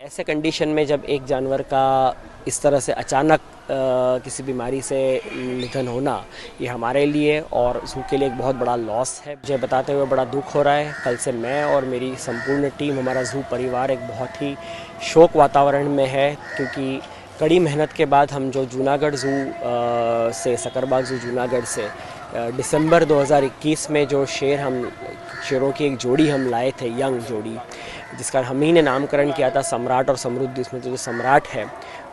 ऐसे कंडीशन में जब एक जानवर का इस तरह से अचानक किसी बीमारी से निधन होना, ये हमारे लिए और ज़ू के लिए एक बहुत बड़ा लॉस है। मुझे बताते हुए बड़ा दुख हो रहा है। कल से मैं और मेरी संपूर्ण टीम, हमारा ज़ू परिवार एक बहुत ही शोक वातावरण में है, क्योंकि कड़ी मेहनत के बाद हम जो जूनागढ़ ज़ू से सकरबाग ज़ू जूनागढ़ से दिसंबर 2021 में जो शेरों की एक जोड़ी हम लाए थे, यंग जोड़ी, जिसका हम ही ने नामकरण किया था सम्राट और समृद्धि। उसमें जो सम्राट है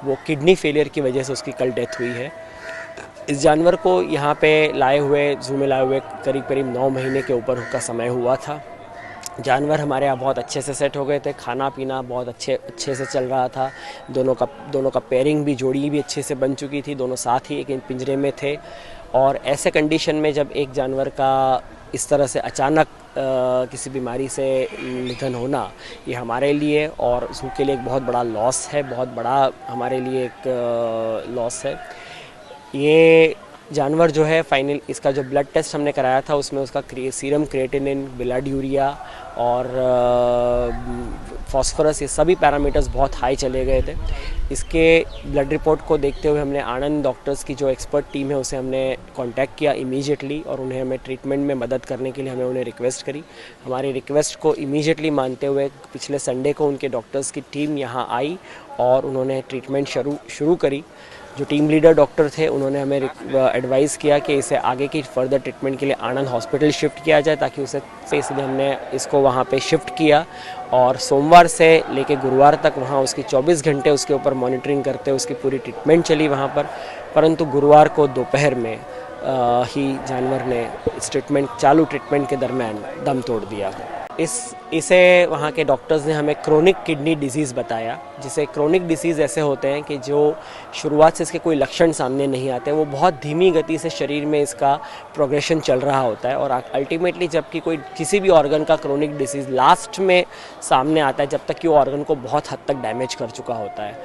वो किडनी फेलियर की वजह से उसकी कल डेथ हुई है। इस जानवर को यहाँ पे लाए हुए, ज़ू में लाए हुए करीब करीब 9 महीने के ऊपर का समय हुआ था। जानवर हमारे यहाँ बहुत अच्छे से सेट हो गए थे, खाना पीना बहुत अच्छे से चल रहा था। दोनों का पेयरिंग भी, जोड़ी भी अच्छे से बन चुकी थी, दोनों साथ ही एक पिंजरे में थे। और ऐसे कंडीशन में जब एक जानवर का इस तरह से अचानक किसी बीमारी से निधन होना, ये हमारे लिए और ज़ू के लिए एक बहुत बड़ा लॉस है, बहुत बड़ा हमारे लिए एक लॉस है। ये जानवर जो है फाइनल, इसका जो ब्लड टेस्ट हमने कराया था उसमें उसका सीरम क्रिएटिनिन, ब्लड यूरिया और फास्फोरस, ये सभी पैरामीटर्स बहुत हाई चले गए थे। इसके ब्लड रिपोर्ट को देखते हुए हमने आनंद डॉक्टर्स की जो एक्सपर्ट टीम है उसे हमने कांटेक्ट किया इमीडिएटली, और उन्हें हमें ट्रीटमेंट में मदद करने के लिए हमने उन्हें रिक्वेस्ट करी। हमारी रिक्वेस्ट को इमीडिएटली मानते हुए पिछले संडे को उनके डॉक्टर्स की टीम यहाँ आई और उन्होंने ट्रीटमेंट शुरू करी। जो टीम लीडर डॉक्टर थे उन्होंने हमें एडवाइस किया कि इसे आगे की फर्दर ट्रीटमेंट के लिए आनंद हॉस्पिटल शिफ्ट किया जाए, ताकि इसलिए हमने इसको वहाँ पे शिफ्ट किया और सोमवार से लेके गुरुवार तक वहाँ उसकी 24 घंटे उसके ऊपर मॉनिटरिंग करते उसकी पूरी ट्रीटमेंट चली वहाँ पर। परंतु गुरुवार को दोपहर में ही जानवर ने इस चालू ट्रीटमेंट के दरमियान दम तोड़ दिया। इसे वहाँ के डॉक्टर्स ने हमें क्रोनिक किडनी डिजीज़ बताया, जिसे क्रोनिक डिसीज़ ऐसे होते हैं कि जो शुरुआत से इसके कोई लक्षण सामने नहीं आते, वो बहुत धीमी गति से शरीर में इसका प्रोग्रेशन चल रहा होता है, और अल्टीमेटली जबकि कोई किसी भी ऑर्गन का क्रोनिक डिसीज़ लास्ट में सामने आता है, जब तक कि वो ऑर्गन को बहुत हद तक डैमेज कर चुका होता है।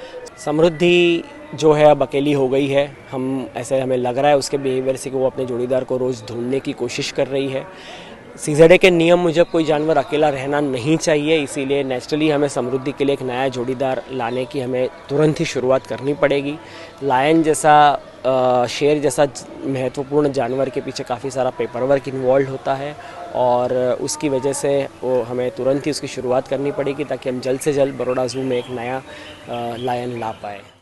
समृद्धि जो है अब अकेली हो गई है, हमें लग रहा है उसके बिहेवियर से कि वो अपने जोड़ीदार को रोज़ ढूंढने की कोशिश कर रही है। सीजेडे के नियम मुजब कोई जानवर अकेला रहना नहीं चाहिए, इसीलिए नेचुरली हमें समृद्धि के लिए एक नया जोड़ीदार लाने की हमें तुरंत ही शुरुआत करनी पड़ेगी। लायन जैसा, शेर जैसा महत्वपूर्ण जानवर के पीछे काफ़ी सारा पेपर वर्क इन्वॉल्व होता है, और उसकी वजह से वो हमें तुरंत ही उसकी शुरुआत करनी पड़ेगी, ताकि हम जल्द से जल्द बड़ौदा ज़ू में एक नया लायन ला पाए।